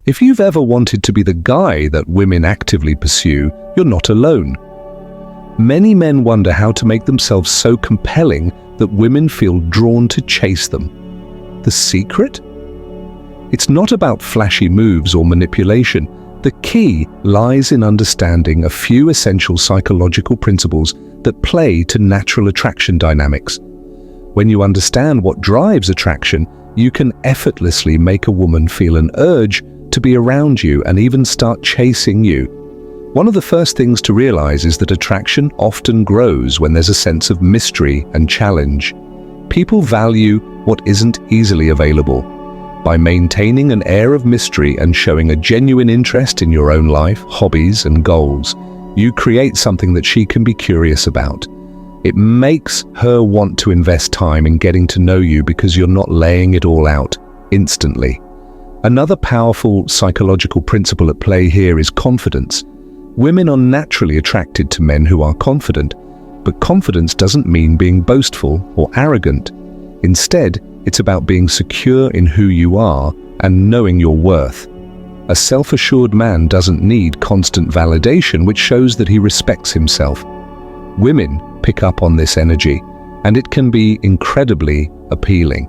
If you've ever wanted to be the guy that women actively pursue, you're not alone. Many men wonder how to make themselves so compelling that women feel drawn to chase them. The secret? It's not about flashy moves or manipulation. The key lies in understanding a few essential psychological principles that play to natural attraction dynamics. When you understand what drives attraction, you can effortlessly make a woman feel an urge to be around you and even start chasing you. One of the first things to realize is that attraction often grows when there's a sense of mystery and challenge. People value what isn't easily available. By maintaining an air of mystery and showing a genuine interest in your own life, hobbies, and goals, you create something that she can be curious about. It makes her want to invest time in getting to know you because you're not laying it all out instantly. Another powerful psychological principle at play here is confidence. Women are naturally attracted to men who are confident, but confidence doesn't mean being boastful or arrogant. Instead, it's about being secure in who you are and knowing your worth. A self-assured man doesn't need constant validation, which shows that he respects himself. Women pick up on this energy, and it can be incredibly appealing.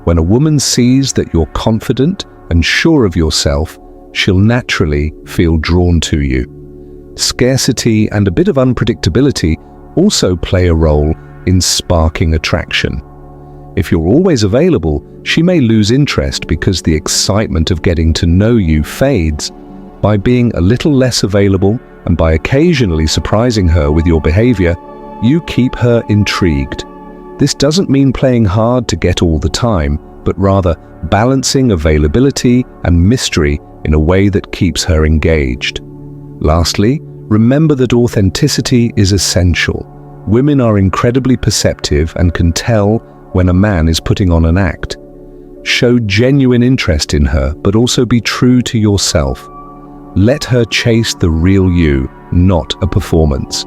When a woman sees that you're confident and sure of yourself, she'll naturally feel drawn to you. Scarcity and a bit of unpredictability also play a role in sparking attraction. If you're always available, she may lose interest because the excitement of getting to know you fades. By being a little less available and by occasionally surprising her with your behavior, you keep her intrigued. This doesn't mean playing hard to get all the time, but rather balancing availability and mystery in a way that keeps her engaged. Lastly, remember that authenticity is essential. Women are incredibly perceptive and can tell when a man is putting on an act. Show genuine interest in her, but also be true to yourself. Let her chase the real you, not a performance.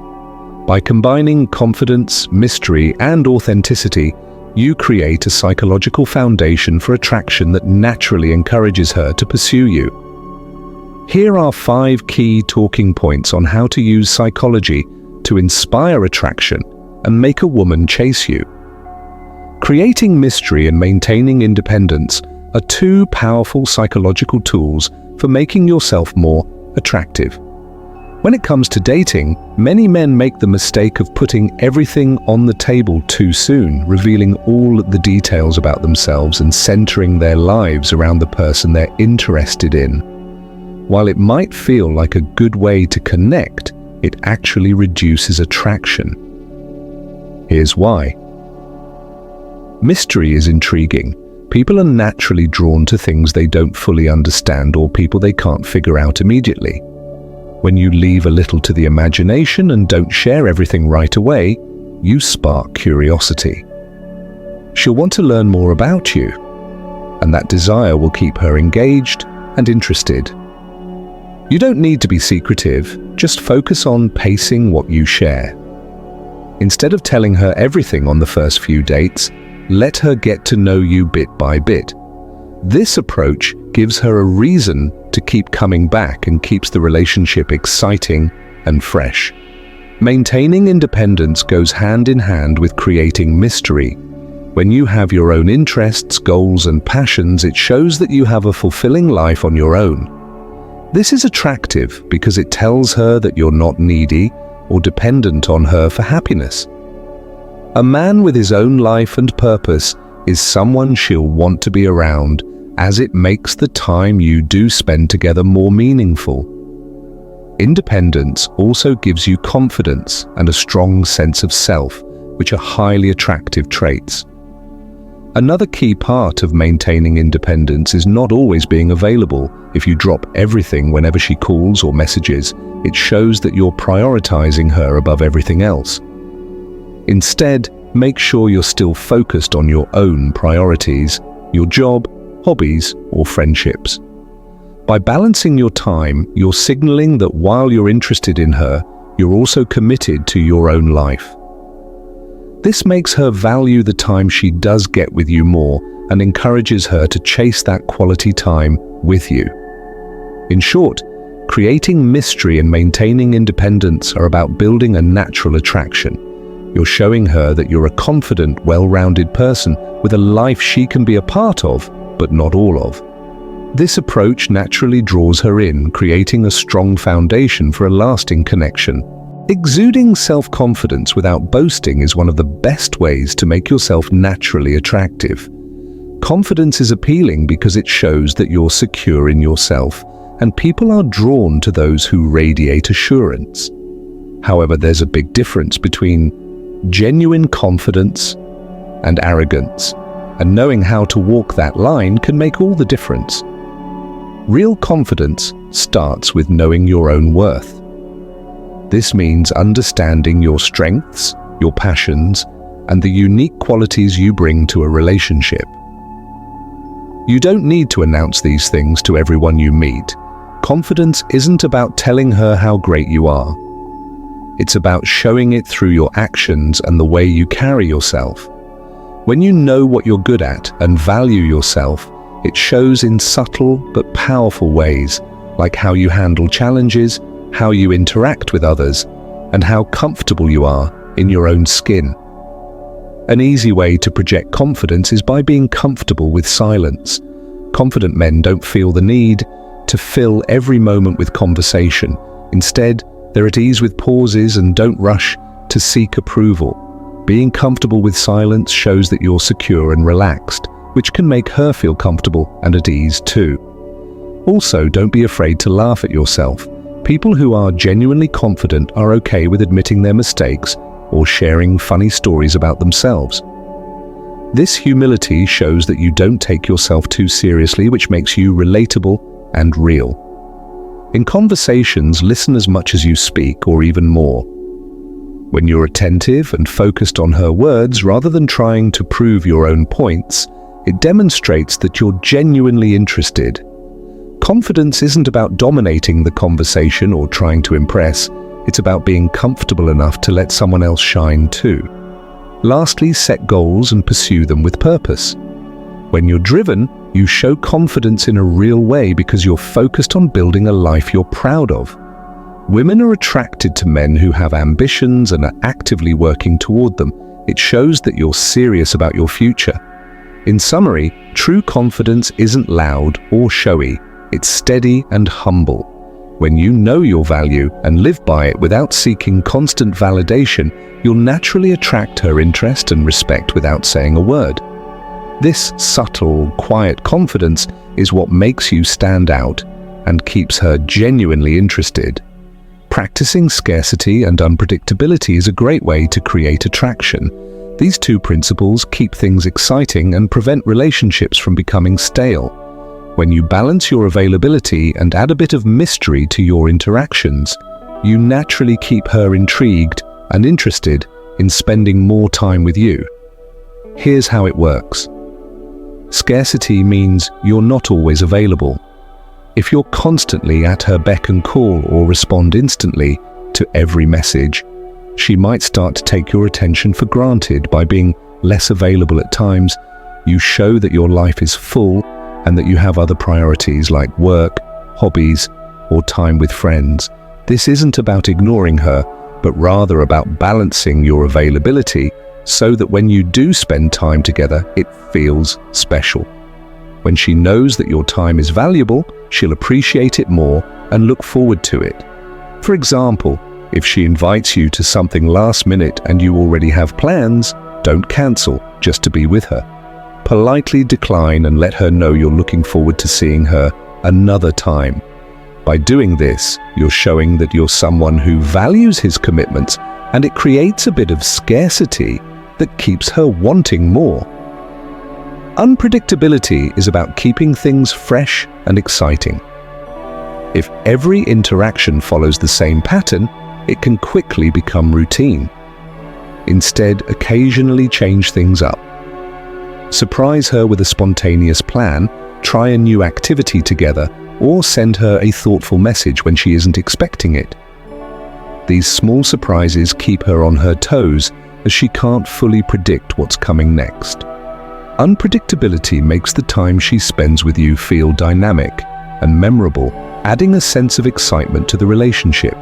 By combining confidence, mystery, and authenticity, you create a psychological foundation for attraction that naturally encourages her to pursue you. Here are 5 key talking points on how to use psychology to inspire attraction and make a woman chase you. Creating mystery and maintaining independence are 2 powerful psychological tools for making yourself more attractive. When it comes to dating, many men make the mistake of putting everything on the table too soon, revealing all the details about themselves and centering their lives around the person they're interested in. While it might feel like a good way to connect, it actually reduces attraction. Here's why. Mystery is intriguing. People are naturally drawn to things they don't fully understand or people they can't figure out immediately. When you leave a little to the imagination and don't share everything right away, you spark curiosity. She'll want to learn more about you, and that desire will keep her engaged and interested. You don't need to be secretive, just focus on pacing what you share. Instead of telling her everything on the first few dates, let her get to know you bit by bit. This approach gives her a reason to keep coming back and keeps the relationship exciting and fresh. Maintaining independence goes hand in hand with creating mystery. When you have your own interests, goals, and passions, it shows that you have a fulfilling life on your own. This is attractive because it tells her that you're not needy or dependent on her for happiness. A man with his own life and purpose is someone she'll want to be around, as it makes the time you do spend together more meaningful. Independence also gives you confidence and a strong sense of self, which are highly attractive traits. Another key part of maintaining independence is not always being available. If you drop everything whenever she calls or messages, it shows that you're prioritizing her above everything else. Instead, make sure you're still focused on your own priorities, your job, hobbies, or friendships. By balancing your time, you're signaling that while you're interested in her, you're also committed to your own life. This makes her value the time she does get with you more and encourages her to chase that quality time with you. In short, creating mystery and maintaining independence are about building a natural attraction. You're showing her that you're a confident, well-rounded person with a life she can be a part of, but not all of. This approach naturally draws her in, creating a strong foundation for a lasting connection. Exuding self-confidence without boasting is one of the best ways to make yourself naturally attractive. Confidence is appealing because it shows that you're secure in yourself, and people are drawn to those who radiate assurance. However, there's a big difference between genuine confidence and arrogance, and knowing how to walk that line can make all the difference. Real confidence starts with knowing your own worth. This means understanding your strengths, your passions, and the unique qualities you bring to a relationship. You don't need to announce these things to everyone you meet. Confidence isn't about telling her how great you are. It's about showing it through your actions and the way you carry yourself. When you know what you're good at and value yourself, it shows in subtle but powerful ways, like how you handle challenges, how you interact with others, and how comfortable you are in your own skin. An easy way to project confidence is by being comfortable with silence. Confident men don't feel the need to fill every moment with conversation. Instead, they're at ease with pauses and don't rush to seek approval. Being comfortable with silence shows that you're secure and relaxed, which can make her feel comfortable and at ease too. Also, don't be afraid to laugh at yourself. People who are genuinely confident are okay with admitting their mistakes or sharing funny stories about themselves. This humility shows that you don't take yourself too seriously, which makes you relatable and real. In conversations, listen as much as you speak, or even more. When you're attentive and focused on her words rather than trying to prove your own points, it demonstrates that you're genuinely interested. Confidence isn't about dominating the conversation or trying to impress. It's about being comfortable enough to let someone else shine too. Lastly, set goals and pursue them with purpose. When you're driven, you show confidence in a real way because you're focused on building a life you're proud of. Women are attracted to men who have ambitions and are actively working toward them. It shows that you're serious about your future. In summary, true confidence isn't loud or showy. It's steady and humble. When you know your value and live by it without seeking constant validation, you'll naturally attract her interest and respect without saying a word. This subtle, quiet confidence is what makes you stand out and keeps her genuinely interested. Practicing scarcity and unpredictability is a great way to create attraction. These two principles keep things exciting and prevent relationships from becoming stale. When you balance your availability and add a bit of mystery to your interactions, you naturally keep her intrigued and interested in spending more time with you. Here's how it works. Scarcity means you're not always available. If you're constantly at her beck and call or respond instantly to every message, she might start to take your attention for granted. By being less available at times, you show that your life is full and that you have other priorities like work, hobbies, or time with friends. This isn't about ignoring her, but rather about balancing your availability so that when you do spend time together, it feels special. When she knows that your time is valuable, she'll appreciate it more and look forward to it. For example, if she invites you to something last minute and you already have plans, don't cancel just to be with her. Politely decline and let her know you're looking forward to seeing her another time. By doing this, you're showing that you're someone who values his commitments, and it creates a bit of scarcity that keeps her wanting more. Unpredictability is about keeping things fresh and exciting. If every interaction follows the same pattern, it can quickly become routine. Instead, occasionally change things up. Surprise her with a spontaneous plan, try a new activity together, or send her a thoughtful message when she isn't expecting it. These small surprises keep her on her toes, as she can't fully predict what's coming next. Unpredictability makes the time she spends with you feel dynamic and memorable, adding a sense of excitement to the relationship.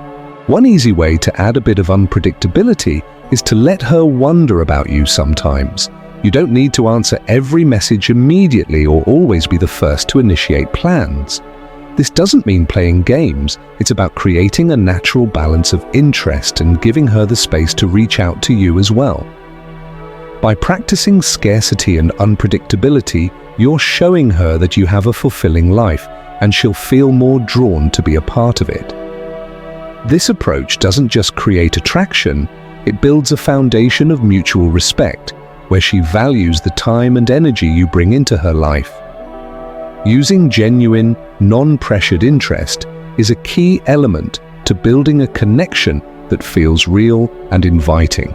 One easy way to add a bit of unpredictability is to let her wonder about you sometimes. You don't need to answer every message immediately or always be the first to initiate plans. This doesn't mean playing games, it's about creating a natural balance of interest and giving her the space to reach out to you as well. By practicing scarcity and unpredictability, you're showing her that you have a fulfilling life, and she'll feel more drawn to be a part of it. This approach doesn't just create attraction, it builds a foundation of mutual respect, where she values the time and energy you bring into her life. Using genuine, non-pressured interest is a key element to building a connection that feels real and inviting.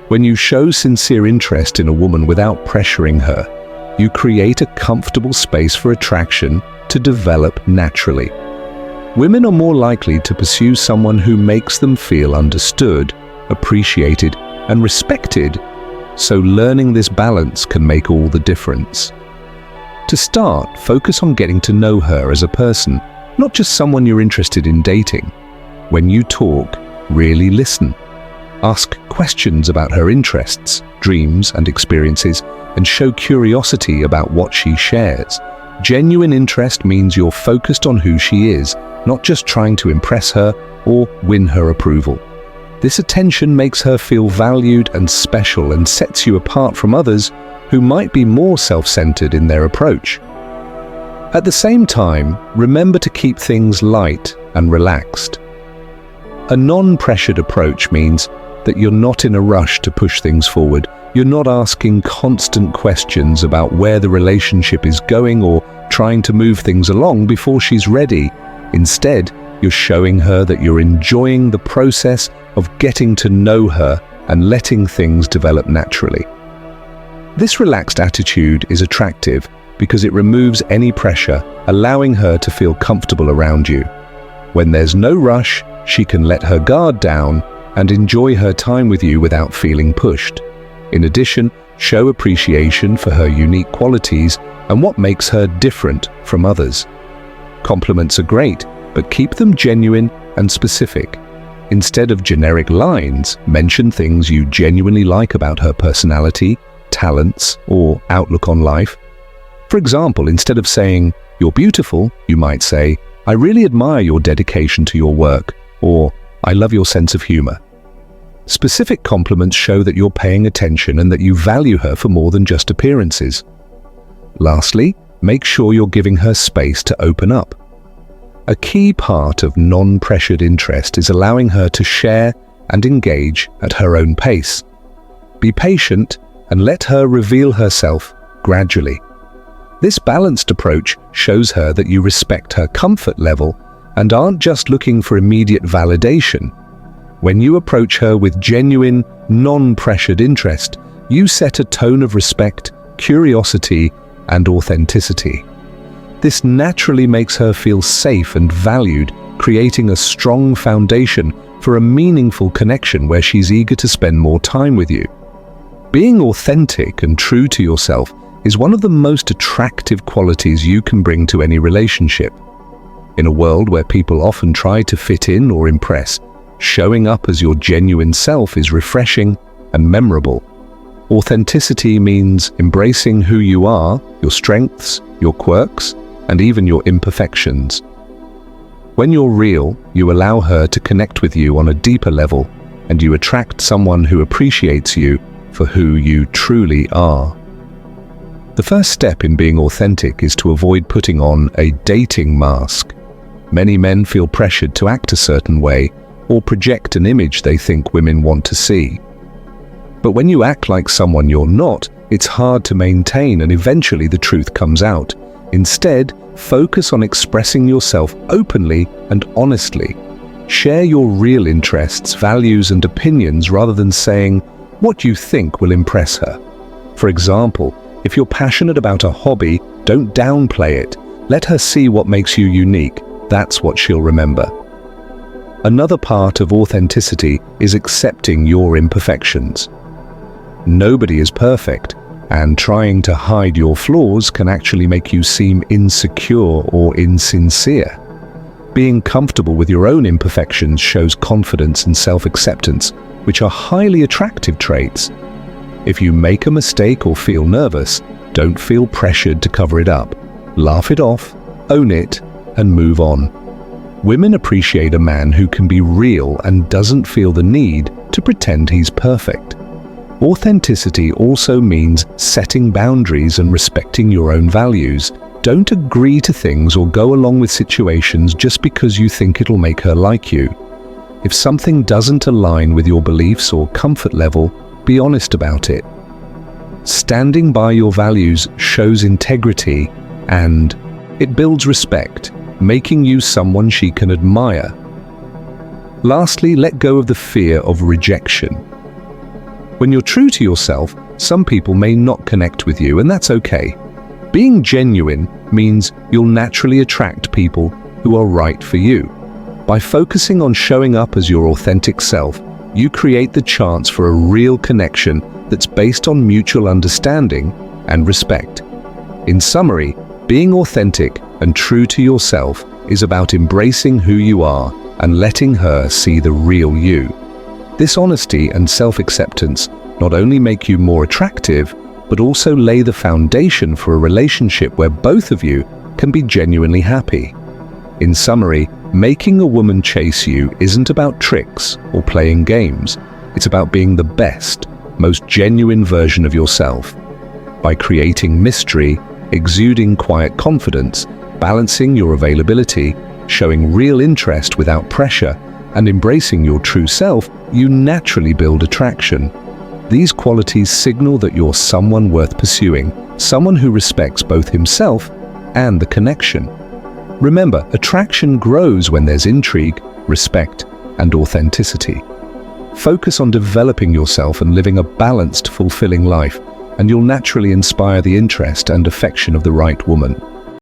When you show sincere interest in a woman without pressuring her, you create a comfortable space for attraction to develop naturally. Women are more likely to pursue someone who makes them feel understood, appreciated, and respected, so learning this balance can make all the difference. To start, focus on getting to know her as a person, not just someone you're interested in dating. When you talk, really listen. Ask questions about her interests, dreams, and experiences, and show curiosity about what she shares. Genuine interest means you're focused on who she is, not just trying to impress her or win her approval. This attention makes her feel valued and special and sets you apart from others who might be more self-centered in their approach. At the same time, remember to keep things light and relaxed. A non-pressured approach means that you're not in a rush to push things forward. You're not asking constant questions about where the relationship is going or trying to move things along before she's ready. Instead, you're showing her that you're enjoying the process of getting to know her and letting things develop naturally. This relaxed attitude is attractive because it removes any pressure, allowing her to feel comfortable around you. When there's no rush, she can let her guard down and enjoy her time with you without feeling pushed. In addition, show appreciation for her unique qualities and what makes her different from others. Compliments are great, but keep them genuine and specific. Instead of generic lines, mention things you genuinely like about her personality, talents, or outlook on life. For example, instead of saying, "You're beautiful," you might say, "I really admire your dedication to your work," or "I love your sense of humor." Specific compliments show that you're paying attention and that you value her for more than just appearances. Lastly, make sure you're giving her space to open up. A key part of non-pressured interest is allowing her to share and engage at her own pace. Be patient and let her reveal herself gradually. This balanced approach shows her that you respect her comfort level and aren't just looking for immediate validation. When you approach her with genuine, non-pressured interest, you set a tone of respect, curiosity, and authenticity. This naturally makes her feel safe and valued, creating a strong foundation for a meaningful connection where she's eager to spend more time with you. Being authentic and true to yourself is one of the most attractive qualities you can bring to any relationship. In a world where people often try to fit in or impress, showing up as your genuine self is refreshing and memorable. Authenticity means embracing who you are, your strengths, your quirks, and even your imperfections. When you're real, you allow her to connect with you on a deeper level, and you attract someone who appreciates you for who you truly are. The first step in being authentic is to avoid putting on a dating mask. Many men feel pressured to act a certain way or project an image they think women want to see. But when you act like someone you're not, it's hard to maintain and eventually the truth comes out. Instead, focus on expressing yourself openly and honestly. Share your real interests, values, and opinions rather than saying what you think will impress her. For example, if you're passionate about a hobby, don't downplay it. Let her see what makes you unique. That's what she'll remember. Another part of authenticity is accepting your imperfections. Nobody is perfect, and trying to hide your flaws can actually make you seem insecure or insincere. Being comfortable with your own imperfections shows confidence and self-acceptance, which are highly attractive traits. If you make a mistake or feel nervous, don't feel pressured to cover it up. Laugh it off, own it, and move on. Women appreciate a man who can be real and doesn't feel the need to pretend he's perfect. Authenticity also means setting boundaries and respecting your own values. Don't agree to things or go along with situations just because you think it'll make her like you. If something doesn't align with your beliefs or comfort level, be honest about it. Standing by your values shows integrity and it builds respect, making you someone she can admire. Lastly, let go of the fear of rejection. When you're true to yourself, some people may not connect with you, and that's okay. Being genuine means you'll naturally attract people who are right for you. By focusing on showing up as your authentic self, you create the chance for a real connection that's based on mutual understanding and respect. In summary, being authentic and true to yourself is about embracing who you are and letting her see the real you. This honesty and self-acceptance not only make you more attractive, but also lay the foundation for a relationship where both of you can be genuinely happy. In summary, making a woman chase you isn't about tricks or playing games. It's about being the best, most genuine version of yourself. By creating mystery, exuding quiet confidence, balancing your availability, showing real interest without pressure, and embracing your true self, you naturally build attraction. These qualities signal that you're someone worth pursuing, someone who respects both himself and the connection. Remember, attraction grows when there's intrigue, respect, and authenticity. Focus on developing yourself and living a balanced, fulfilling life, and you'll naturally inspire the interest and affection of the right woman.